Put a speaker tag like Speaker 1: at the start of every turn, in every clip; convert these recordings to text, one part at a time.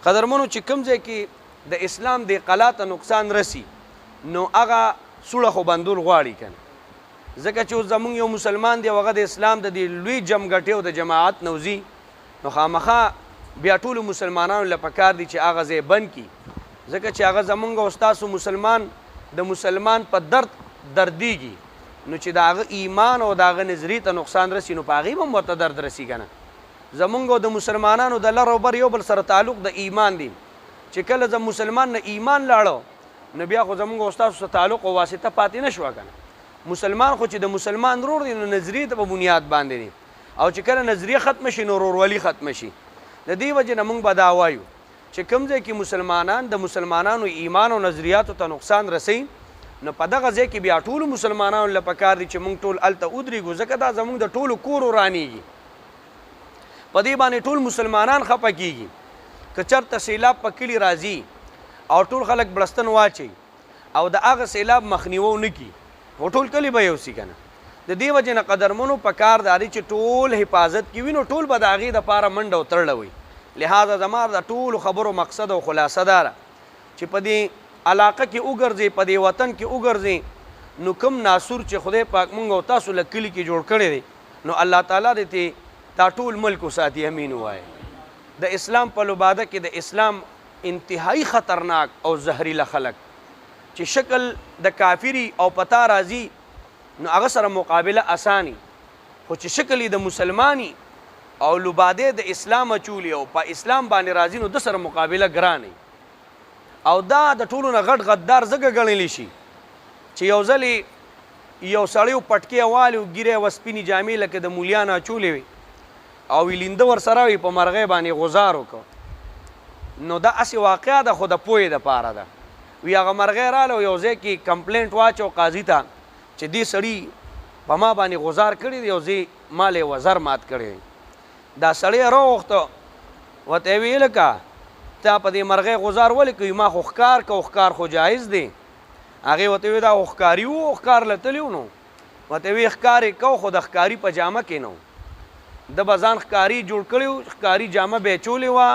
Speaker 1: قدرمنو چې کوم ځای کې د اسلام د قلا ته نقصان رسی نو هغه سوړه خو بندول غواړي کنه ځکه چې زمونږ یو مسلمان دی هغه د اسلام د دې لوی جمګټې او د جماعت نوزي نو خامخا بیا ټولو مسلمانانو له پکار دي چې هغه ځای بند کړي ځکه چې هغه زمونږ او ستاسو مسلمان د مسلمان په دردیږي نو چې د هغه ایمان او د هغه نظري ته نقصان رسي نو په هغې به هم ورته درد رسي که نه زمونږ او د مسلمانانو د لر او بر یو بل سره تعلق د ایمان دی چې کله د مسلمان نه ایمان لاړو نو بیا خو زمونږ او ستاسو سره تعلق او واسطه پاتې نه شوه که نه مسلمان خو چې د مسلمان ورور دی نو نظریې ته په بنیاد باندې دی او چې کله نظریه ختمه شي نو ورورولي ختمه شي د دې وجې نه موږ به دا وایو چې کوم ځای کې مسلمانان د مسلمانانو ایمان او نظریاتو ته نقصان رسوي نو په دغه ځای کې بیا ټولو مسلمانانو له پکار دي چې موږ ټول هلته ودرېږو ځکه دا زموږ د ټولو کور ورانېږي په دې باندې ټول مسلمانان خفه کېږي که چېرته سیلاب په کلي راځي او ټول خلک بړستن واچوي او د هغه سیلاب مخنیوه ونه کړي خو ټول کلي به یوسي که نه د دې وجې نه قدرمنو په کار دا دی چې ټول حفاظت کوي نو ټول به د هغې دپاره منډه او ترړه وي لہذا زما د ټولو خبرو مقصد او خلاصه دا ده چې په دې علاقه کې وګرځئ په دې وطن کې وګرځئ نو کوم ناسور چې خدای پاک مونږ او تاسو له کلي کې جوړ کړی دی نو الله تعالی دې ته دا ټول ملک وساتي امین ووایه د اسلام په لباده کې د اسلام انتهایی خطرناک او زهریله خلک چې شکل د کافری او پتا راځي نو هغه سره مقابله اسانی خو چې شکل د مسلمانی او لباده د اسلام اچولی او په اسلام باندې راځي نو د سره مقابله ګرانه او دا د ټولو نه غټ غدار ځکه ګڼلی شي چې یو ځلې یو سړی پټکې والی ګیرې وسپینې جامې لکه د مولیانو اچولې وي او لینده ورسره وي په مرغۍ باندې غزار وکړه نو دا هسې واقعه ده خو د پوهې دپاره ده وي هغه مرغۍ راله یو ځای کې کمپلینټ واچو قاضي ته چې دې سړي په ما باندې غزار کړی دی او زه مال یې وزر مات کړی دی دا سړی راوغوښته ورته یې ویې لکه تا په دې مرغۍ غزار ولې کوي ما خو ښکار که ښکار خو جایز دی هغې ورته ویې دا خو ښکاري و ښکار له تلي و نو ورته ویې ښکار یې کو خو د ښکاري په جامه کې نه و ده به ځان ښکاري جوړ کړی و ښکاري جامه به یې چولې وه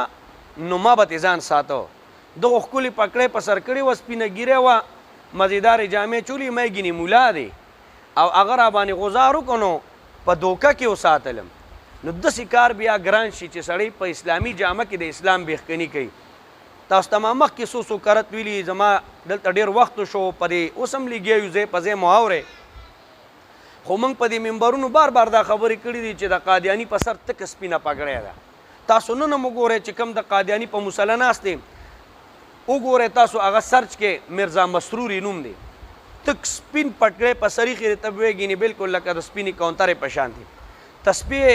Speaker 1: نو ما به ترې ځان ساته دغه ښکلې پکړۍ په سر کړې وه سپینه ګیرې وه مزیدارې جامې چولې ما یې ګینې ملا دی او هغه را باندې غزار وکړو نو په دوکه کې وساتلم نو داسې کار بیا ګران شي چې سړی په اسلامي جامه کې د اسلام بیخکني کوي تاسو ته ما مخکې څو څو کرت ویلي زما دلته ډېر وخت شو په دې اوس هم لګیا یو ځای په ځای مو اورئ خو موږ په دې منبرونو بار بار دا خبرې کړي دي چې د قادیاني په سر تکه سپینه پګړۍ ده تاسو نن هم وګورئ چې کوم د قادیاني په مسله ناست دی وګورئ تاسو هغه سرچ کې مرزا مسروري نوم دی تک سپین پټکړۍ په سر ایښې دی ته به ویې ګینې بلکل لکه د سپینې کونترې په شان دی تسبیح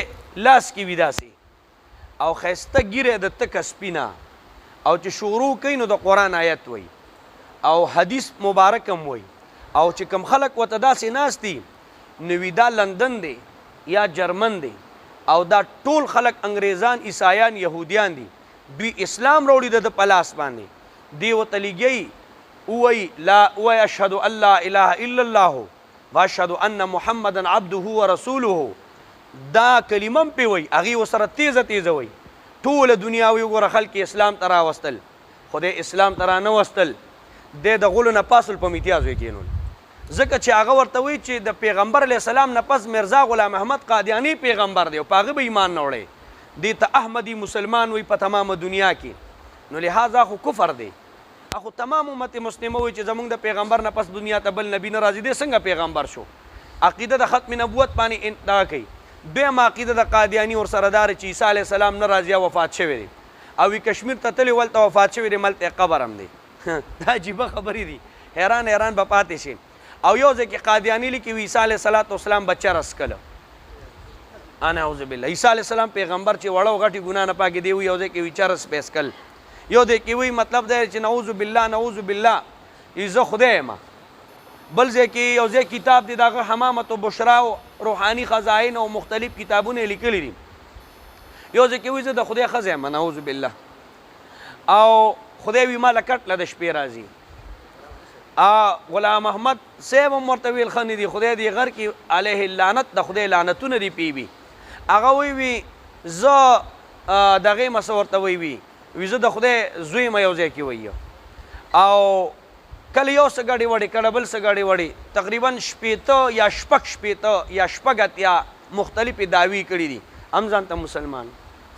Speaker 1: لاس کې وي داسې او ښایسته ګیره د تکه سپینه او چې شروع کوي نو د قرآن آیت وایي او حدیث مبارک هم وایي او چې کوم خلک ورته داسې ناست دي نو وي دا لندن دی یا جرمن دی او دا ټول خلک انګریزان عیسایان یهودیان دي دوی اسلام راوړي د په لاس باندې دی ورته لګیایي ووایي وایي اشهد ان لا اله الا الله واشهد ان محمدا عبده ورسوله دا کلمه هم پې وایي هغې ورسره تیزه تیزه وایي ټوله دنیا وی وګوره خلک اسلام ته راوستل خو دی اسلام ته را نه وستل دی د غلو نه پاس الپمیتیازو یې کینول ځکه چې هغه ورته وایي چې د پیغمبر علیه السلام نه پس مرزا غلام احمد قادیاني پیغمبر دی او په هغه به ایمان نه وړی دې ته احمدي مسلمان وایي په تمامه دنیا کې نو لحاظا خو کفر دی خو تمام امت مسلمه وایي چې زموږ د پیغمبر نه پس دنیا ته بل نبي نه راځي دی څنګه پیغمبر شو عقیده د ختم نبوت باندې دغه کوي دویم عقیده د قادیاني ورسره داره چې عیسی علیه السلام نه راځي یا وفات شوی دی او کشمیر ته تللی ولته وفات شوی دی ملته قبر هم دی دا عجیبه خبرې دي حیران حیران به پاتې شي او یو ځای کې قادیاني لیکي وي عیسی علیه السلام بچه رس کله انا اعوذ بالله عیسی علیه السلام پیغمبر چې وړه او غټې ګناه نه پاکې دی وي یو ځای کې وي چرس پیس کل یو ځای کې وي مطلب دی چې نعوذ بالله نعوذ بالله زه خدای یم بل ځای کې یو ځای کتاب دی د هغه حمامت و بشرا او روحاني خزاین او مختلف کتابونه یې لیکلي دي یو ځای کې وایي زه د خدای ښځه یم نعوذ بالله او خدای وي ما له کټ له د شپې راځي غلام احمد صاحب هم ورته ویل ښه نه دي خدای دې غر کې علیه اللعنت د خدای لعنتونه دي پی وي هغه وی زه دغې مسه ورته وی وي زه د خدای زوی یم یو ځای کې وایي او کله یو څه ګاډې وړې کله بل څه ګاډې وړې تقریبا شپېته یا شپږ یا شپږ اتیا مختلفې دعوی کړي دي هم ځان ته مسلمان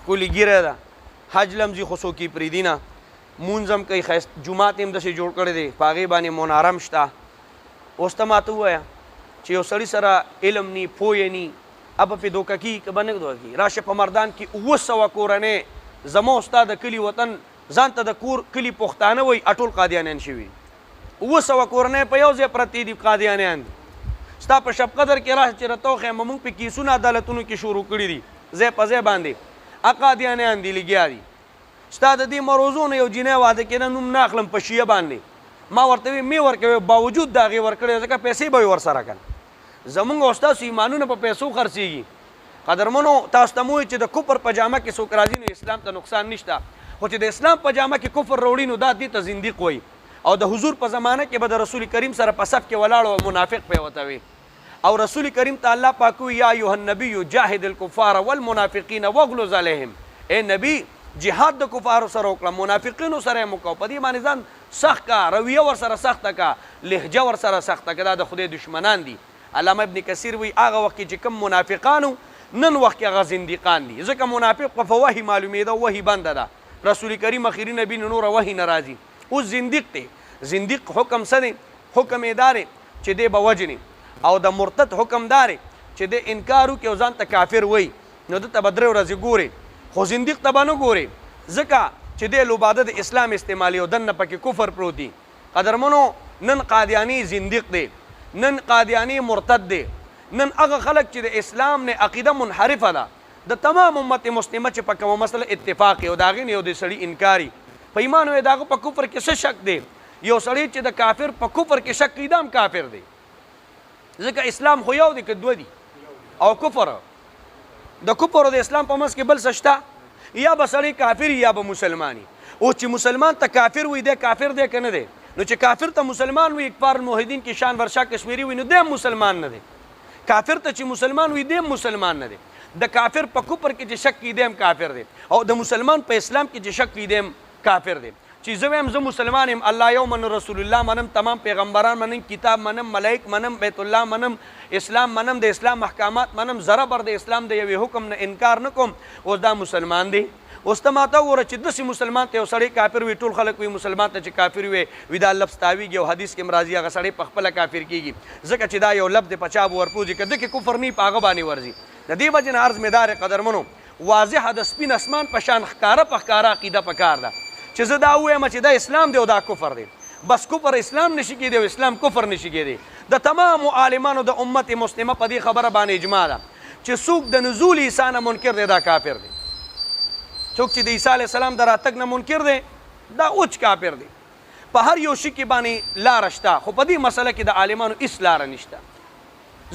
Speaker 1: ښکلې ګیره ده حج لمځي خو څوک یې پرېږدي نه مونځ هم کوي ښایست جومات یې هم داسې جوړ کړی دی په هغې باندې منارم شته اوس ته ماته ووایه چې یو سړي سره علم نی پویه نی اب پې دوکه کي که به نه دوکه کي راشه په مردان کې 900 کورنۍ زما او ستا د کلي وطن ځان ته د کور کلي پښتانه وایي اټول قادیانیان شوي 900 کورنۍ په یو ځای پرتې دي قادیانیان دي ستا په شب قدر کې راشه چې راته وښیم موږ په کیسونه عدالتونو کې شروع کړي دي ځای په ځای باندې قادیانیان دي لګیا دي ستا د دې مروزو نه یو جینۍ واده کېده نوم نه اخلم په شیعه باندې ما ورته وی مې ورکوي باوجود د هغې ورکړی ځکه پیسې به یې ورسره کړه زمونږ او ستاسو ایمانونه په پیسو خرڅېږي قدرمنو تاسو ته مو وایي چې د کفر په جامه کې څوک راځي نو اسلام ته نقصان نشته خو چې د اسلام په جامه کې کفر راوړي نو دا دې ته زندیق وایي او د حضور په زمانه کې به د رسول کریم سره په صف کې ولاړ او منافق پې ورته وي او رسول کریم ته الله پاک وایي یا ایها النبي جاهد الکفار والمنافقین واغلظ علیهم ای نبی جهاد د کفارو سره وکړه منافقینو سره یې مه کوه په دې باندې ځان سخت کا رویه ورسره سخته کا لهجه ورسره سخته کا دا د خدای دشمنان دي علامه ابن کثیر وی هغه وخت چې کوم منافقانو نن وخت کې هغه زنديقان دي ځکه منافق په وحي معلومېده وحي بنده ده رسول کریم اخیری نبی نور وحي ناراضي او زنديق دی زنديق حکم څه دی حکم ادارې چې دی به وجني او د مرتد حکم داري چې دی انکار وکړي او ځان ته کافر وایي نو دته به 3 ورځې ګوري خو زنديق ته به نه ګوري ځکه چې دی لوباده د اسلام استعمالي او دنه پکې کفر پروت دي قدرمنو نن قادیانی زنديق دی نن قادیانی مرتد دی نن هغه خلک چې د اسلام نه عقیده منحرفه ده د تمام امت مسلمه چې په کومه مسله اتفاق او داغې نه یو د سړي انکاري په ایمان وي داغه په کفر کې څه شک دی یو سړی چې د کافر په کفر کې شک کوي دا هم کافر دی ځکه اسلام خو یو دی که دوه دي او کفر د کفر او د اسلام په منځ کې بل څه شته یا به سړی کافر یا به مسلماني او چې مسلمان ته کافر وي دی کافر دی که نه دی نو چې کافر ته مسلمان وي اکبار الموحدین کې شان ورشا کشمیری وي نو دی مسلمان نه دی کافر ته چې مسلمان وي دی مسلمان نه دی د کافر په کفر کې چې شک کوي دی هم کافر دی او د مسلمان په اسلام کې چې شک کوي دی هم کافر دی چې زه وایم زه مسلمان یم الله یو منم رسول الله منم تمام پیغمبران منم کتاب منم ملائک منم بیت الله منم اسلام منم د اسلام احکامات منم ذره بر د اسلام د یوې حکم نه انکار نه کوم اوس دا مسلمان دی اوس ته ماته وګوره چې داسې مسلمان ته یو سړی کافر وي ټول خلک وي مسلمان ته چې کافر وي دا لفظ تاویږي او حدیث کې راځي هغه سړی په خپله کافر کېږي ځکه چې دا یو لفظ دی په چا به ورپوځي که ده کې کفر نه په هغه باندې ورځي د دې وجې نه عرض مدار قدرمنو واضحه د سپین اسمان په شان ښکاره په ښکاره عقیده پکار ده چې زه دا ووایم چې دا اسلام دی او دا کفر دی بس کفر اسلام نشي کېدی او اسلام کفر نشي کېدی د تمامو عالمانو د امت مسلمه په دې خبره باندې اجماع ده چې څوک د نزول عیسی نه منکر دی دا کافر دی څوک چې د عیسی علیه السلام د راتګ نه منکر دی دا اوچ کافر دی په هر یو شي کې باندې لاره شته خو په دې مسله کې د عالمانو هېڅ لاره نشته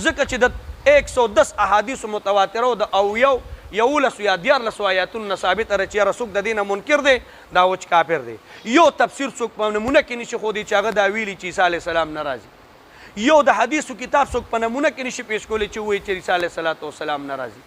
Speaker 1: ځکه چې د 110 احادیثو متواتره او د اویو 11 یا 14 آیاتونو نه ثابته ده چې یاره څوک د دې نه منکر دی دا اوچ کافر دی یو تفسیر څوک په نمونه کې نشي ښودی چې هغه دا ویلي چې عیسی علیه السلام نه راځي یو د حدیثو کتاب څوک په نمونه کې نشي پیش کولی چې ووایي چې عیسی علیه السلام نه راځي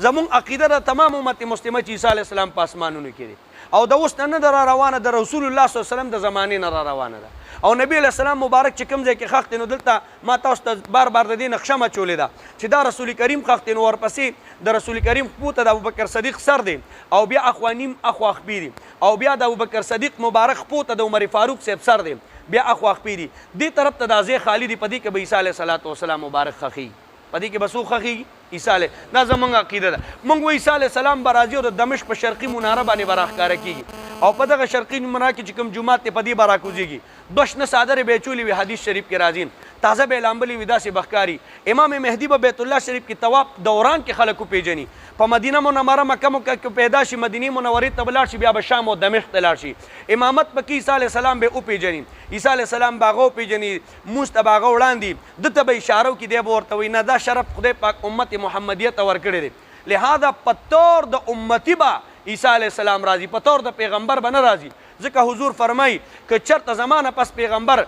Speaker 1: زمونږ عقیده د تمام امت مسلمه چې عیسی علیه السلام په اسمانونو کې دی او د اوس نه را روانه د رسول الله صلی الله علیه وسلم د زمانې نه را روانه ده او نبی علیه السلام مبارک چې کوم ځای کې خښ دی نو دلته ما تاسو ته بار بار د دې نقشه مچولې ده چې دا رسول کریم خښ دی نو ورپسې د رسول کریم خپو ته د ابوبکر صدیق سر دی او بیا اخوا نیم اخوا خپې دي او بیا د ابوبکر صدیق مبارک خپو ته د عمر فاروق صاحب سر دی بیا اخوا خپې دي دې طرف ته دا ځای خالی دی په دې کې به عیسی علیه السلام مبارک خښي په دې کې به څوک خښېږي عیسی علیه دا زموږ عقیده ده موږ وایو عیسی علیه السلام به راځي او د دمشق په شرقي مناره باندې به راښکاره کېږي او په دغه شرقي مناره کې چې کوم جومات دی په دې به راکوزېږي دوه شنه څادرې به یې چولې وي حدیث شریف کې راځي تازه به یې لامبلې وي داسې به ښکاري امام مهدي به بیت الله شریف کې طواف دوران کې خلک وپېژني په مدینه منوره مکه کې پیدا شي مدینې منورې ته به لاړ شي بیا به شام او دمشق ته لاړ شي امامت پکې عیسی علیه السلام به وپېژني عیسی علیه السلام به هغه وپېژني لمونځ ته به هغه وړاندي ده ته به اشاره وکړي دی به ورته وایي نه دا شرف خدای پاک امت محمدیه ته ورکړی دی لهذا په طور د امتي به عیسی علیه السلام راځي په طور د پیغمبر به نه راځي ځکه حضور فرمایي که چېرته زمانه پس پیغمبر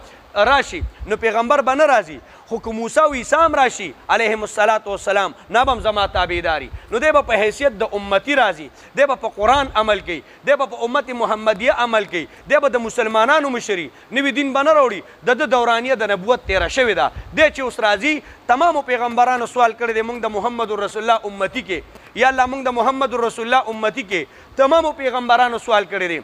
Speaker 1: راشي نو پیغمبر به نه راځي خو که موسی او عیسی هم راشي علیهم السلام نه به هم زما تابعداري نو دی به په حیثیت د امتي راځي دی به په قرآن عمل کوي دی به په امت محمدیه عمل کوي دی به د مسلمانانو مشري نوي دین به نه راوړي د دورانیه د نبوت تیره شوې ده دی چې اوس راځي تمامو پیغمبرانو سوال کړی دی موږ د محمد رسول الله امتي کې یا الله موږ د محمد رسول الله امتي کې تمامو پیغمبرانو سوال کړی دی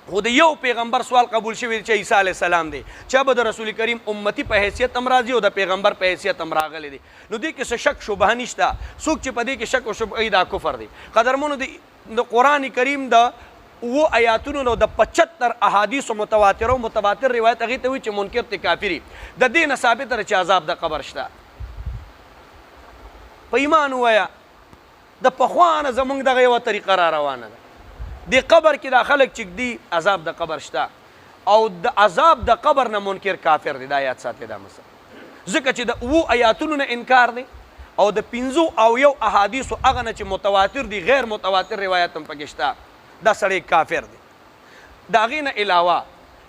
Speaker 1: خو د یو پیغمبر سوال قبول شوی چې عیسی علیه السلام دی چې به د رسول کریم امتی په حیثیت هم راځي او د پیغمبر په حیثیت هم راغلی دی نو دې کې څه شک شبهه نشته څوک چې په دې کې شک او شبهه دا کفر دی قدرمنو د قرآن کریم د اوو آیاتونو نو د 75 احادیث متواتر روایت هغې ته وایي چې منکر ته کافري د دې نه ثابته ده چې عذاب د قبر شته په ایمان ووایه د پخوا نه زموږ دغه یوه طریقه را روانه ده د قبر کې دا خلک چې دی عذاب د قبر شته او د عذاب د قبر نه منکر کافر دی دا یاد ساتئ دا مثلا ځکه چې د اوو آیاتونو نه انکار دی او د 51 احادیثو هغه نه چې متواتر دي غیر متواتر روایت هم پکې شته دا سړی کافر دی د هغې نه علاوه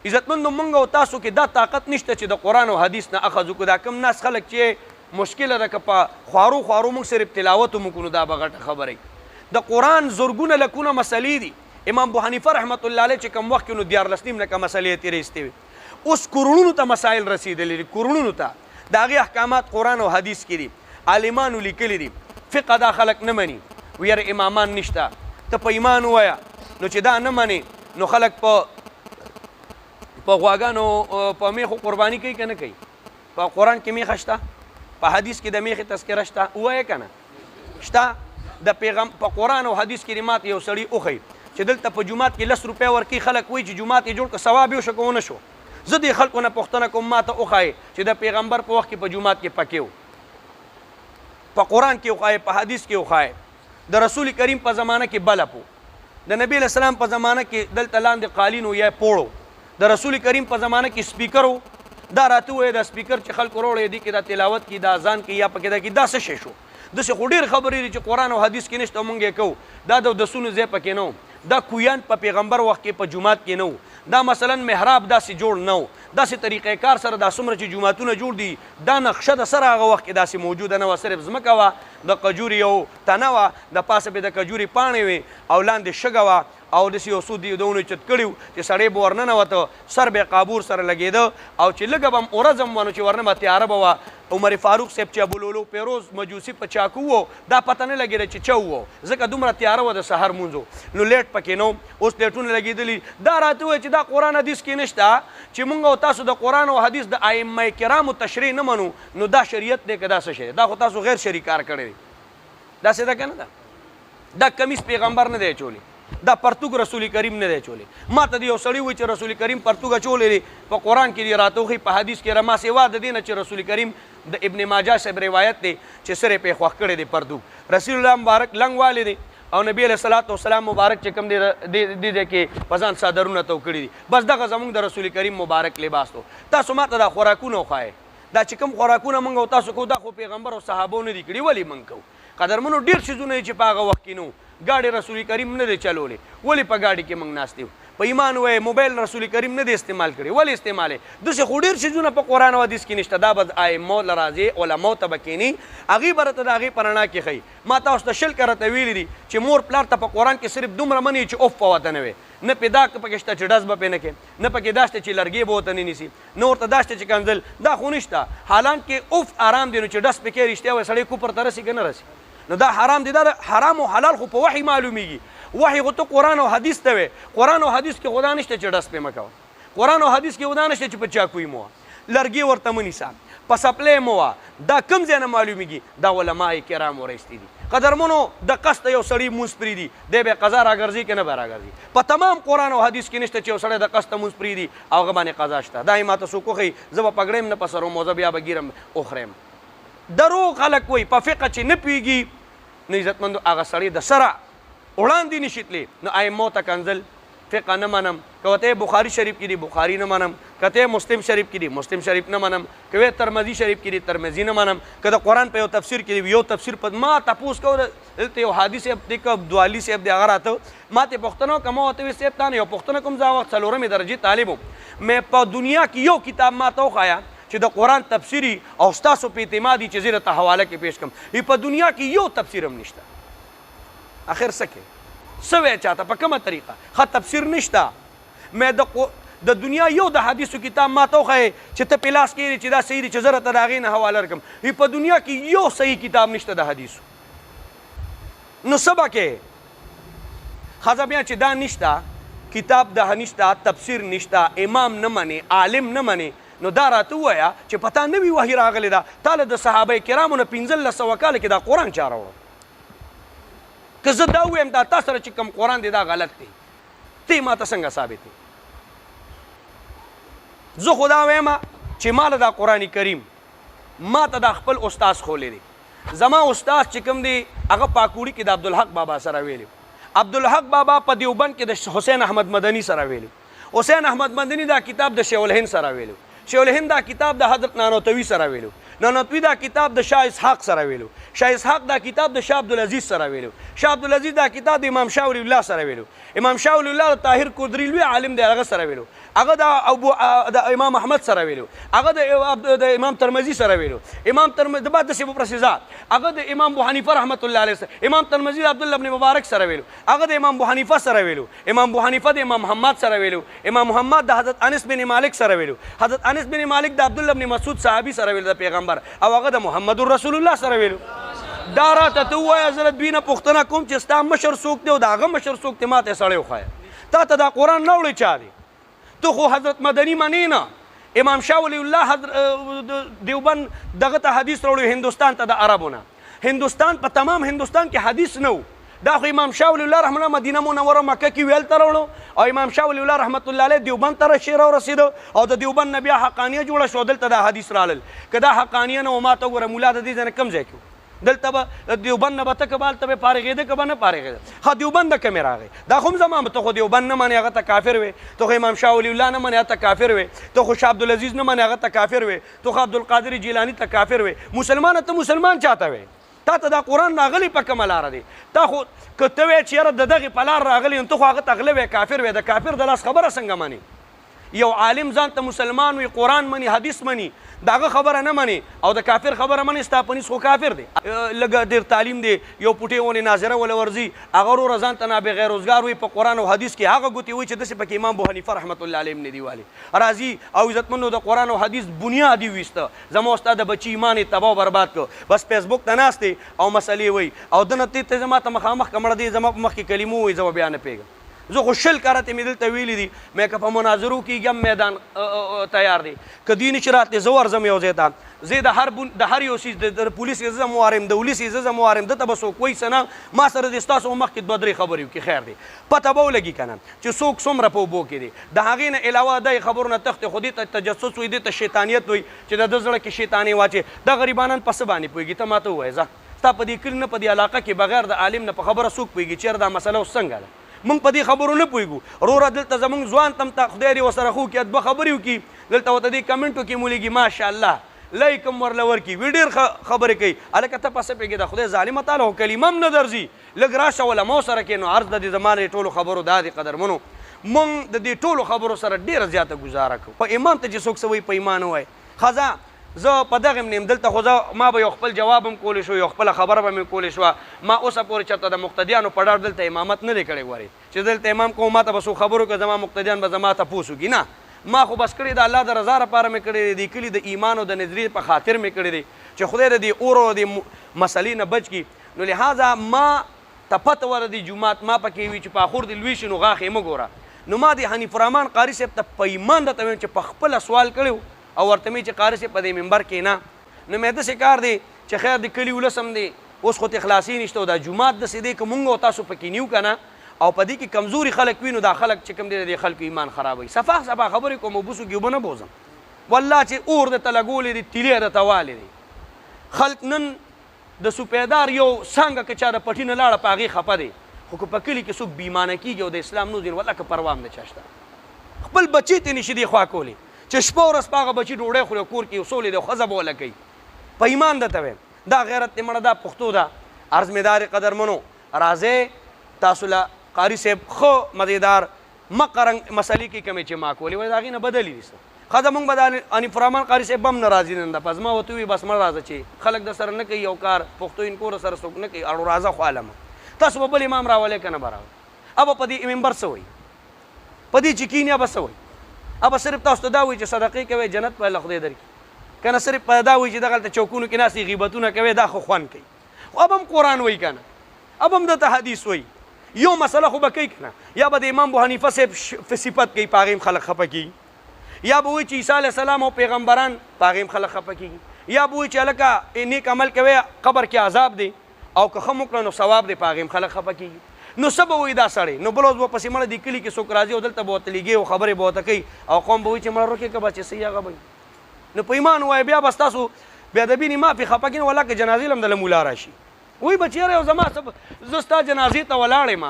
Speaker 1: عزتمندو موږ او تاسو کې دا طاقت نشته چې د قرآن او حدیث نه اخذ وکړو دا کم ناس خلک چې مشکله ده که په خوارو موږ صرف تلاوت هم وکړو دا به غټه خبره د قرآن زرګونه لکونه مسلې دي امام ابو حنیفه رحمت الله علیه چې کوم وخت کې نو 14 نیم لکه مسلې تېرې ایستې وي اوس کروڑونو ته مسایل رسېدلي دي کروڑونو ته د هغې احکامات قرآن او حدیث کې دي عالمانو لیکلي دي فقه دا خلک نه مني ویره امامان نشته ته په ایمان ووایه نو چې دا نه منې نو خلک په غواګانو په میخو قرباني کوي که نه کوي په قرآن کې میخه شته په حدیث کې د میخې تذکره شته ووایه که نه شته د پیغام په قرآن او حدیث کې ماته یو سړي وښی چې دلته په جومات کې 10 روپۍ ورکوي خلک وایي چې جومات یې جوړ کړه ثواب یې وشو که ونه شو زه دې خلکو نه پوښتنه کوم ماته وښایې چې د پیغمبر په وخت کې په جومات کې پکې و په قرآن کې وښایې په حدیث کې وښایې د رسول کریم په زمانه کې بلپ و د نبی علیه السلام په زمانه کې دلته لاندې قالین و یا پوړ د رسول کریم په زمانه کې سپیکر و دا راته ووایه دا سپیکر چې خلکو راوړی دي کې دا تلاوت کې دا اذان کې یا پکې دا کې دا څه شی شو داسې خو ډېر خبرې دي چې قرآن او حدیث کې نشته موږ یې کوو دا د دسونو ځای پکې نه و دا کویان په پیغمبر وخت کې په جومات کې نه و دا مثلا محراب داسې جوړ نه و داسې طریقې کار سره دا څومره چې جوماتونه جوړ دي دا نقشه د سره هغه وخت کې داسې موجوده نه وه صرف ځمکه وه د کجوري یو تنه وه د پاسه پې د کجوري پاڼې وې او لاندې شګه وه او داسې یو څو دونه چت کړي و چې سړی به ورننوته سر به قابور سره لګېده او چې لږه به هم ورځ هم وه نو چې ورنه به تیاره به وه عمر فاروق صاحب چې ابولولو پیروز مجوسي په چاکو و دا پته نه لګېده چې چا وو ځکه دومره تیاره وه د سهار مونځ نو لیټ پکې نه اوس لیټونه لګېدلي دا راته ووایي چې دا قرآن حدیث کې نشته چې مونږ او تاسو د قرآن او حدیث د ائمه کرامو تشریح نه منو نو دا شریعت دی که دا څه شی دا خو تاسو غیر شرعي کار کړی دی داسې ده که نه ده دا کمیس پیغمبر نه دی اچولی دا پرتوګ رسول کریم نه دی اچولی ما ته د یو سړي وایي چې رسول کریم پرتوګ اچولی دی په قرآن کې دی راته وښي په حدیث کې رما سوا د دې نه چې رسول کریم د ابن ماجه صاحب روایت دی چې سره پې خوښ کړی دی پرتوګ رسول الله مبارک لنګ والی دی او نبی علیه الصلاة والسلام مبارک چې کوم دی دی کې په ځان څادرونه تو کړي دي بس دغه زموږ د رسول کریم مبارک لباس تو تاسو ما ته دا خوراکونه وښایې دا چې کوم خوراکونه موږ او تاسو کوو دا خو پیغمبر او صحابو نه دي کړي ولې موږ کوو قدرمنو ډېر څیزونه چې په هغه وخت کې نو ګاډي رسول کریم نه دی چلولی ولې په ګاډي کې موږ ناست یو په ایمان وایې موبایل رسول کریم نه دی استعمال کړی ولې استعمالې داسې خو ډېر څیزونه په قرآن او حدیث کې نشته دا به ائمو له راځي علماو ته به کښېني هغې به راته د هغې په رڼا کې ښیي ما تاسو ته 100 راته ویلي دي چې مور پلار ته په قرآن کې صرف دومره مني چې اوف په وته نه وي نه پې دا پکې شته چې ډز به پې نه کوې نه پکې دا شته چې لرګې به ورته نه نیسي نه ورته دا شته چې کنځل دا خو نشته حالانکې اوف آرام دی نو چې ډز پکې رښتیا وایي سړی کفر ته رسي که نه رسي نو دا حرام دی دا حرام او حلال خو په وحي معلومیږي وحي خو ته قرآن او حدیث ته وې قرآن او حدیث کې خدا نشته چې ډس پې مه کوه قرآن او حدیث کې خدا نشته چې په چاکوي مه وه لرګي ورته مه نیسه په سپلی مه وه دا کوم ځای نه معلومیږي دا علما کرامو رایستي دي قدرمنو د قصد یو سړي مونځ پرېږدي دی به قضا راګرځي که نه به راګرځي په تمام قرآن او حدیث کې نشته چې یو سړی د قصده مونځ پرېږدي او هغه باندې قضا شته دا یې ماته څوک وښیي زه به پګړی نه په سر وم او زه بیا به ګیرم وخوریم دروغ خلک وایي په فقه چې نه پوهېږي نو عزتمندو هغه سړی د سره وړاندې نشي تللی نو ائمو ته کنځل فقه نه منم که ورته بخاري شریف کې دي بخاري نه منم که ته مسلم شریف کې دي مسلم شریف نه منم که وی ترمذي شریف کې دي ترمذي نه منم که د قرآن په یو تفسیر کې دی یو تفسیر په ما تپوس کوو دلته یو حادي صاحب دی که عبدالعلي صاحب دی هغه راته ما ته پوښتنه وکړه ما ورته ویل صاحب تا نه یو پوښتنه کوم زه هغه وخت 4مې درجې طالب وم مې په دنیا کې یو کتاب ما ته وښایه چې د قرآن تفسیري او ستاسو په اعتمادي چې زه درته حواله کې پیش کړم په دنیا کې یو تفسیر هم نشته اخر څه کوې څه وایې چاته په کومه طریقه ښه تفسیر نشته مې د دنیا یو د حدیثو کتاب ما ته وښیې چې ته په لاس کې چې دا صحیح دی چې زه راته د هغې نه حواله درکړم په دنیا کې یو صحیح کتاب نشته د حدیثو نو څه به کوې ښځه بیا چې دا نشته کتاب ده نشته تفسیر نشته امام نه منې عالم نه منې نو دا راته ووایه چې په تا نوي وحي راغلی ده تا له د صحابه کرامو نه 1500 کاله کې دا قرآن چا راوړه که زه دا ووایم دا تا سره چې کوم قرآن دی دا غلط دی ته ما ته څنګه ثابت دی زه خو دا وایم چې ما له دا قرآن کریم ما ته دا خپل استاذ خولی دی زما استاذ چې کوم دی هغه پاکوړي کې د عبدالحق بابا سره ویلی عبدالحق بابا په دیوبند کې د حسین احمد مدني سره ویلو حسین احمد مدني دا کتاب د شیخ الهند سره ویلو شیخ الهند دا کتاب د حضرت نانوتوي سره ویلو نانوتوي دا کتاب د شاه اسحاق سره ویلو شاه اسحاق دا کتاب د شاه عبدالعزیز سره ویلو شاه عبدالعزیز دا کتاب د امام شاه ولی الله سره ویلو امام شاه ولی الله طاهر قدری لوی عالم دی هغه سره ویلو هغه د امام احمد سره ویلو هغه د امام ترمذی سره ویلو امام ترمذی د بعد د سیبو پرسیزات هغه د امام ابو حنیفه رحمت الله علیه امام ترمذی د عبد الله ابن مبارک سره ویلو هغه د امام ابو حنیفه سره ویلو امام ابو حنیفه د امام محمد سره ویلو امام محمد د حضرت انس بن مالک سره ویلو حضرت انس بن مالک د عبد الله ابن مسعود صحابي سره ویلو د پیغمبر او هغه د محمد رسول الله سره ویلو دا راته ته ووایه زه له دوی نه پوښتنه کوم چې ستا مشر څوک دی او د هغه مشر څوک دی ما ته یې سړی وښایه تا ته دا قرآن نه وړی چا دی تو خو حضرت مدني منې نه امام شاه ولی الله دیوبند دغه ته حدیث راوړی هندوستان ته د عربو نه هندوستان په تمام هندوستان کې حدیث نه و دا خو امام شاه ولی الله رحمه الله مدینه منوره مکه کې ویل ته راوړو او امام شاه ولی الله رحمت الله علیه دیوبند ته راورسېدو او د دیوبند نه بیا حقانیه جوړه شو دلته دا حدیث رالل که دا حقانیه نه و ما ته وګوره ملا د دې ځای نه کوم ځای کې دلته به دیوبند نه به ته که به هلته به فارغېده که به نه فارغېده ښه دیوبند نه کمې راغی دا خو هم زما ته خو دیوبند نه منې هغه ته کافر وې ته خو امام شاه ولی الله نه منې هغه ته کافر وې ته خو شاه عبدالعزیز نه منې هغه ته کافر وې ته خو عبدالقادر جیلاني ته کافر وې مسلمانه ته مسلمان چاته وې تا ته دا قرآن راغلی په کومه لاره دی تا خو که ته وایې چې یاره د دغې په لار راغلی نو ته خو هغه ته غله وې کافر وې د کافر د لاس خبره څنګه منې یو عالم ځان ته مسلمان وي قرآن مني حدیث مني د هغه خبره نه مني او د کافر خبره مني ستا په نس خو کافر دی لږه ډېر تعلیم دی یو پوټې ونې ناظره وله ورځي هغه وروره ځان ته نابغیر روزګار وي په قرآن او حدیث کې هغه ګوتې وایي چې داسې پکې امام ابو حنیفه رحمت الله علیه نه دی والي راځي او عزتمندو د قرآن او حدیث بنیادي ویسته زما استاد د بچي ایمان یې تباه او برباد کړ بس فیسبوک ته ناست دی او مسلې وایي او دنه ته زما ته مخامخ کمړه دی زما په مخ کې کلمو وایي زه به بیا نه پوهېږم زه خو شل کارته مې دلته ویلي دي مې که په مناظرو کېږم میدان تیار دی که دوی نه چې راتلې زه ورځم یو ځای ته زه د هر یو څیز د پولیس یې زه موارم د ولس یې زه موارم دته به څوک وایي څه نه ما سره د ستاسو مخکې 2-3 خبرې وکړي خیر دی پته به ولګي که نه چې څوک څومره په اوبو کې دی د هغې نه علاوه دې خبرو نه تښتې خو دې ته تجسس وایي دې ته شیطانیت وایي چې د ده زړه کې شیطانې واچې دا غریبانان په څه باندې پوهېږي ته ما ته ووایه ځه ستا په دې کلي نه په دې علاقه کې بغیر د عالم نه په خبره څوک پوهېږي چېرې دا مسله اوس څنګه ده موږ په دې خبرو نه پوهېږو وروره دلته زموږ ځوان تم ته خدای دې ورسره خو کړي 2 خبرې وکړي دلته ورته دې کمنټو کې مولېږي ماشاءالله لایک هم ورله ورکړي وی ډېر خبرې کوي هلکه ته پسه پوهېږې د خدای ظالمه تعالی خو کلمه هم نه درځي لږ راشه ولمو سره کې نو عرض د دې زما د ټولو خبرو دا دې قدرمنو موږ د دې ټولو خبرو سره ډېره زیاته ګزاره کوو په ایمان ته چې څوک څه وایي په ایمان ووایي ښځه زه په دغه نیم دلته خو ما به یو خپل جواب هم کولی شو یو خپله خبره به مې کولی شوه ما اوسه پورې چېرته د مقتدیانو په ډار دلته امامت نه دی کړی ګورې چې دلته امام کوم ما ته به څو خبرو که زما مقتدیان به زما تپوس وکړي نه ما خو بس کړی د الله د رضا لپاره مې کړی دی د کلي د ایمان او د نظریې په خاطر مې کړی دی چې خدای د دې اور او د مسلې نه بچ کړي نو لهذا ما ته پته ولري جومات ما پکې وي چې په اخور د لوی شي نو غاښ یې مه ګوره نو ما د حنیف الرحمن قاري صاحب ته په ایمان درته وایم چې په خپله سوال کړی او ورته مې چې قاري صاحب په دې منبر کې نه نو مې داسې کار دی چې خیر د کلي ولس هم دی اوس خو اخلاصي نشته او دا جومات داسې دی که مونږ او تاسو پکې نیو که نه او په دې کې کمزوري خلک وي نو دا خلک چې کوم دی د خلکو ایمان خرابوي صفا خبرې کوم اوبوسو کې اوبه نه بوزم والله چې اور درته لګولی دی تیلی درته والی دی خلک نن د سوپیدار یو څانګه که چا د پټي نه لاړه په هغې خفه دی خو که په کلي کې څوک بیمانه کېږي او د اسلام نوز والله که پروا هم نه چا شته خپل بچي ته نشي دی خوا کولی چې شپه ورځ په هغه بچي ډوډۍ خوري کور کې اصول دی ښځه به وله کوي په ایمان درته وایم دا غیرت دې مړه دا پښتو ده عرض مدار قدرمنو راځئ تاسو له قاري صاحب ښه مزیدار مقرنګ مسلې کې کمې چې ما کولې وایي د هغې نه بدلې دي خزه مونږ به د انیف الرحمن قاري صاحب هم ناراضي نن د پس ما ورته وویل بس مه راځه چې خلک د سره نه کوي یو کار پښتو انکور سره څوک نه کوي اړو راځه خو عالمه تاسو به بل امام راولئ که نه به راولئ ابه په دې منبر څه وایي په دې چې کینیا به څه وایي ابه صرف تاسو ته دا وایي چې صدقې کوئ جنت به الله خدای درکړي که نه صرف په دا وایي چې دغلته چوکونو کې ناستې غیبتونه کوي دا خو خوند کوي خو اب هم قرآن وایي که نه اب هم دته حدیث وایي یو مسله خو به کوي که نه یا به د امام ابو حنیفه صاحب صفت کوي په هغې خلک خفه کېږي یا به وایي چې عیسی علیه السلام او پیغمبران په هغې خلک خفه کېږي یا به وایي چې هلکه نیک عمل کوي قبر کې عذاب دی او که ښه مو کړه نو ثواب دی په هغې خلک خفه کېږي نو څه به وایي دا سړی نو بل ورځ به پسې مړه دې کلي کې څوک راځي او دلته به ورته لیږي او خبرې به ورته کوي او قوم به وایي چې مړه روکې که به چې صحیح هغه به نو په ایمان ووایه بیا به ستاسو بېادبي نه معافي خفه کړي ولا که جنازې له هم دله مولا راشي وایي به چېرې یو زما زه ستا جنازې ته ولاړ یم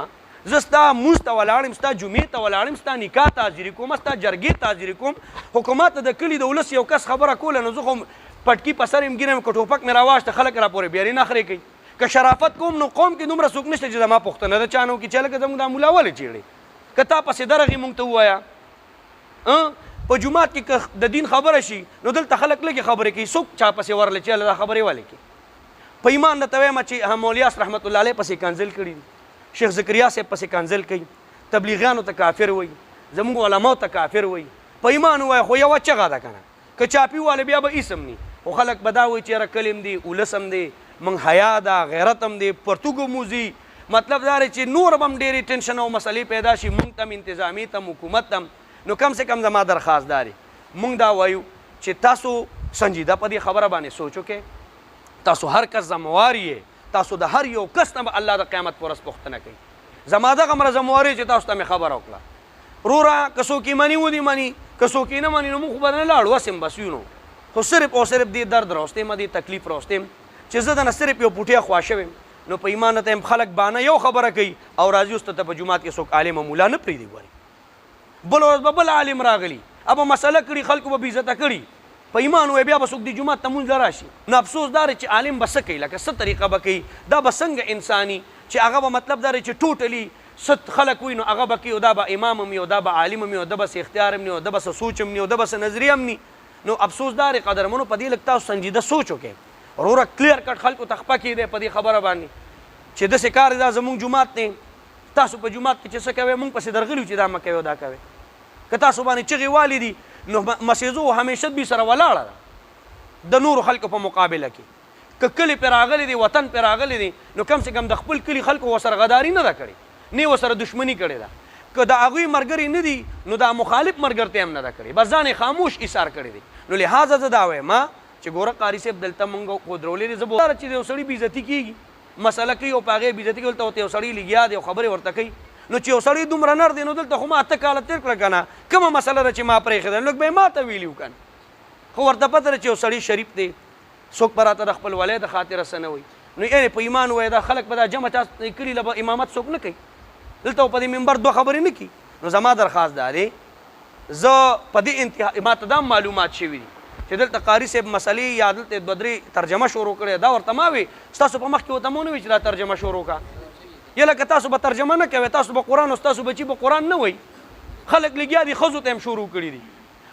Speaker 1: زه ستا مونځ ته ولاړ یم ستا جمعې ته ولاړ یم ستا نکاح ته حاضري کوم ستا جرګې ته حاضري کوم حکومت ته د کلي د ولس یو کس خبره کوله نو زه خو پټکي په سر یم ګیرم که ټوپک مې راواخېسته خلک راپورې بیارې نخرې کوي که شرافت کوم نو قوم کې دومره څوک نشته چې زما پوښتنه د چا نه وکړي چې هلکه زموږ دا ملا ولې چېړې که تا پسې درغې مونږ ته ووایه په جومات کې که د دین خبره شي نو دلته خلک لږې خبرې کوي څوک چا پسې ورله چې هله دا خبرې ولې کوي په ایمان درته وایم چې همولیاس رحمت الله علیه پسې کنزل کړي دي شیخ زکریا صاحب پسې کنزل کوي تبلیغیانو ته کافر وایي زموږ علماو ته کافر وایي په ایمان ووایه خو یوه چغه ده که نه که چاپي واله بیا به ایسم نی خو خلک به دا وایي چې یاره کلیم دی اولسم دی من حیا ده غیرت هم دی پرتوګو موزي مطلب دا دی چې نور به هم ډېرې ټینشن او مسلې پیدا شي مونږ ته هم انتظامي ته حکومت ته نو کم سے کم زما درخواست دا دی مونږ دا وایو چې تاسو سنجیده په دې خبره باندې سوچ وکړئ تاسو هر کس ذموار یې تاسو د هر یو کس نه به الله د قیامت په ورځ پوښتنه کوي زما دغه مره ذمواري چې تاسو ته مې خبره وکړه وروره که څوک یې مني ودې مني که څوک یې نه مني نو موږ خو به نه لاړو هسې بس یو نو خو صرف او صرف دې درد راوستی یم دې تکلیف راوستی یم چې زه دنه صرف یو پوټیا خوا شوی یم نو په ایمان ته خلک بانه یو خبره کوي او راځي اوس ته په جومات کې څوک عالم مولا نه پرېږدي ګوري بل ورځ به بل عالم راغلی ابه مسله کړي خلکو به بېعزته کړي په ایمان وایي بیا به څوک د جومات ته مونځ له راشي نو افسوس دا چې عالم به څه کوي لکه څه طریقه به کوي دا به څنګه انساني چې هغه به مطلب دا چې ټوټلي ست خلک وي نو هغه به کوي او دا به امام هم وي او دا به عالم هم وي او ده به څه اختیار هم ني او ده به څه سوچ هم ني او ده به څه نظریه هم ني نو افسوس دا دی قدرمنو په دې لږ تاسو سنجیده سوچ وکړئ وروره کلیر کټ خلکو ته خپه کېدی په دې خبره باندې چې داسې کار دی دا زموږ جومات دی تاسو په جومات کې چې څه کوئ مونږ پسې درغلي چې دا مه کوئ او دا کوئ که تاسو باندې چغې والې دي نو مسیزو همیشه دوی سره ولاړه ده د نورو خلکو په مقابله کې که کلي پرې راغلی دی وطن پرې راغلی دی نو کم سے کم د خپل کلي خلکو ورسره غداري نه ده کړې نه یې ورسره دښمني کړې ده که د هغوی ملګري نه دي نو دا مخالف ملګرتیا هم نه ده کړې بس ځان یې خاموش ایثار کړی دی نو لحاظه زه دا وایم چې ګوره قاري صاحب دلته مونږ ودرولې دي زه به چې د یو سړي بېعزتي کېږي مسله کوي او په هغې بېعزتي کوي دلته ورته یو سړی لګیا دی او خبرې ورته کوي نو چې یو سړی دومره نر دی نو دلته خو ما 8 کاله تېر کړه که نه کومه مسله ده چې ما پرېښې ده لږ به یې ما ته ویلي وو که نه خو ورته پته ده چې یو سړی شریف دی څوک به راته د خپل ولی د خاطره څه نه وایي نو یعنې په ایمان ووایه دا خلک به دا جمع چا کلي له به امامت څوک نه کوي دلته په دې منبر 2 خبرې نه کي نو زما درخواست دا دی زه په دې انتها ما ته دا معلومات شوي دي چې دلته قاري صاحب مسلې یا دلته 2-3 ترجمه شروع کړې دا ورته ما وي ستاسو په مخ کې ورته مو نه وي چې دا ترجمه شروع کړه یا لکه تاسو به ترجمه نه کوئ تاسو به قرآن او ستاسو بچي به قرآن نه وایي خلک لګیا دي ښځو ته هم شروع کړي دي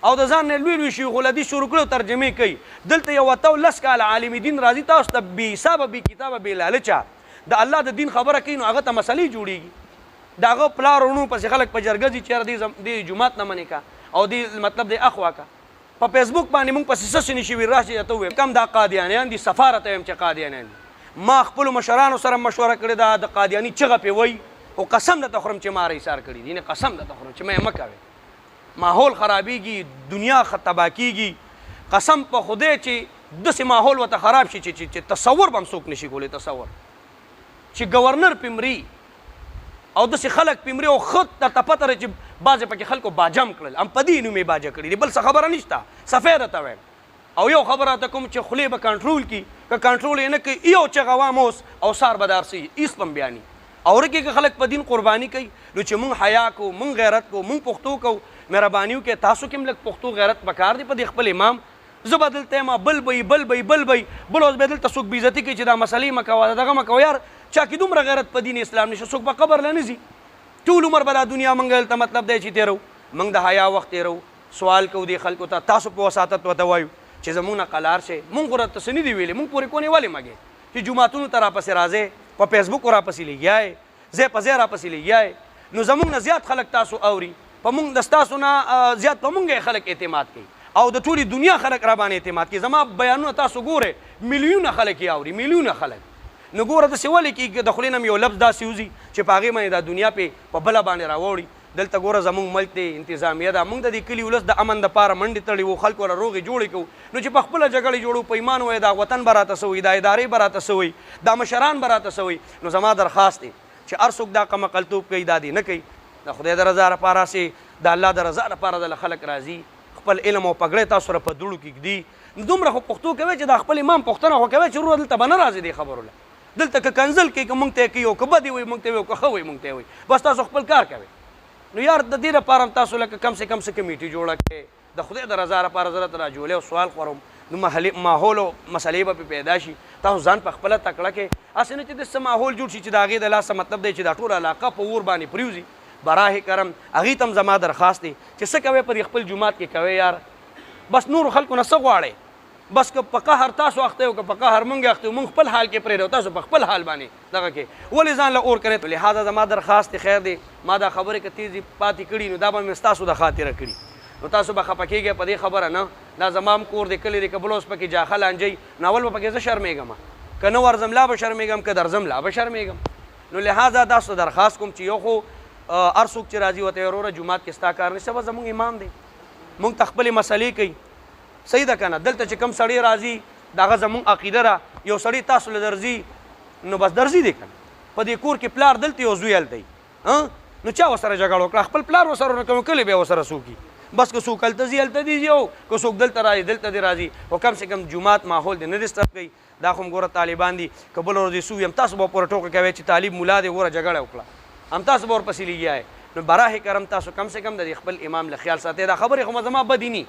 Speaker 1: او د ځان نه لوی لوی شیخ الحدیث شروع کړي او ترجمې کوي دلته یو 10 کاله عالم دین راځي تاسو ته بې حسابه بې کتابه بې لالچه د الله د دین خبره کوي نو هغه ته مسلې جوړېږي د هغه پلار وروڼو پسې خلک په جرګه ځي چې یاره دې جومات نه منې که او دې مطلب دې اخوا که په فیسبوک باندې موږ پسې څه څه نشي وي راشي درته ووایم کم دا قادیانیان دي سفاره ته وایم چې قادیانیان دي ما خپلو مشرانو سره مشوره کړې ده د قادیاني چغه پې وایي او قسم درته خورم چې ما ایثار کړي دي یعنې قسم درته خورم چې ما یې مه کوې ماحول خرابېږي دنیا تباه کېږي قسم په خدای چې داسې ماحول ورته خراب شي چې تصور به هم څوک نشي کولی تصور چې ګورنر پې مري او داسې خلک پې مري او ښه درته پته ده چې بعضې پکې خلکو باجم کړل هم په دې نوم یې باجه کړي دي بل څه خبره نشته صفی درته وایم او یو خبره ته کوم چې خولې به کنټرول کړي که کنټرول یې نه کوي یو چغه وام اوس او سار به دار سي هېڅ به هم بیاني او ورکې که خلک په دین قرباني کوي نو چې مونږ حیا کوو مونږ غیرت کوو مونږ پښتو کوو مهرباني وکړئ تاسو کې هم لږ پښتو غیرت پکار دی په دې خپل امام زه به دلته یم بل به بل اوس به دلته څوک بېعزتي کوي چې دا مسلې مه کوه دغه مه کوه یار چا کې دومره غیرت په دین اسلام نشته څوک به قبر له نه ځي ټول عمر به دا دنیا موږ دلته مطلب دی چې تېرو موږ د حیا وخت تېرو سوال کو دی خلکو ته تاسو په وساتت وته وایو چې زمونږ نه قلار شي مونږ غره تسنی دی ویلې مونږ پورې کونی والے مګي چې جمعهتونو ته راپسې راځي په فیسبوک راپسې لګیای زه په زه راپسې لګیای نو زمونږ نه زیات خلک تاسو اوري په مونږ د تاسو نه زیات په مونږ خلک اعتماد کوي او د ټولي دنیا خلک را باندې اعتماد کوي زما بیانونه تاسو ګوره میلیونه خلک یې اوري میلیونه خلک نو ګوره داسې ولې کېږي د خولې نه مې یو لفظ داسې وځي چې په هغې باندې دا دنیا په بله باندې راوړي دلته ګوره زمونږ ملک دی انتظامیه ده مونږ د دې کلي ولس د امن دپاره منډې تړي وو خلکو له روغې جوړې کوو نو چې په خپله جګړې جوړو په ایمان وایي دا وطن به راته څه وایي دا ادارې به راته څه وایي دا مشران به راته څه وایي نو زما درخواست دی چې هر څوک دا قمقلتوب کوي دا دې نه کوي د خدای د رضا لپاره سي د الله د رضا لپاره دله خلک راځي خپل علم او پګړۍ تاسو سره په دوړو کې ږدي دومره خو پښتو کوي چې دا خپل امام پوښتنه خو کوي چې وروره دلته به نه راځي دې خبرو له دلته که کنزل کوي که مونږ ته یې کوي او که بدې وایي مونږ ته یې وایي که ښه وایي مونږ ته یې وایي بس تاسو خپل کار کوئ نو یار د دې لپاره تاسو لکه کم سے کم څه کمیټي جوړه کړئ د خدای د رضا لپاره زه راته راجولې او سوال خورم نو ماحول او مسلې به پیدا شي تاسو ځان په خپله تکړه کړئ هسې نه چې داسې ماحول جوړ شي چې د هغې د لاسه مطلب دی چې دا ټوله علاقه په اور باندې پرېوځي براه کرم هغې ته هم زما درخواست دی چې څه کوئ په دې خپل جومات کې کوئ یار بس نورو خلکو نه څه غواړئ بس که په قهر تاسو اخته یو که په قهر مونږ اخته یو مونږ خپل حال کې پرېږدو تاسو په خپل حال باندې دغه کې ولې ځان له اور کوئ لهذا زما درخواست دی خیر دی ما دا خبرې که تیزې پاتې کړي نو دا به مې ستاسو د خاطره کړي نو تاسو به خفه کېږئ په دې خبره نه دا زما هم کور دی کلی دی که بل اوس پکې جاخه لانجئ نو اول به پکې زه شرمېږم که نه ورځم لا به شرمېږم که درځم لا به شرمېږم نو لهذا تاسو درخواست کوم چې یو خو هر څوک چې راځي ورته وروره جومات کې ستا کار نشته به زموږ امام دی مونږ ته خپلې مسلې کوي صحیح ده که نه دلته چې کوم سړی راځي د هغه زمونږ عقیده ده یو سړی تاسو له درځي نو بس درځي دی که نه په دې کور کې پلار دلته یو زوی هلته وي نو چا ورسره جګړه وکړه خپل پلار ورسره ونه کوي کلی بیا ورسره څوک بس که څوک هلته ځي هلته دي او که څوک دلته راځي دلته دې راځي خو کم سے کم جومات ماحول دې نه ډسټرب کوي دا خو هم ګوره طالبان دي که بله ورځ دې سوي هم تاسو به پوره ټوکه کوئ چې طالب ملا دی ګوره جګړه وکړه هم تاسو به ورپسې لګیا نو براه کرم تاسو کم سے کم د خپل امام له خیال ساتئ دا خبرې خو زما بدې ني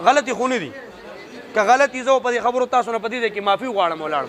Speaker 1: غلطې خو نه دي که غلطي زه په دې خبرو تاسو نه په دې ځای کې معافي غواړم ولاړ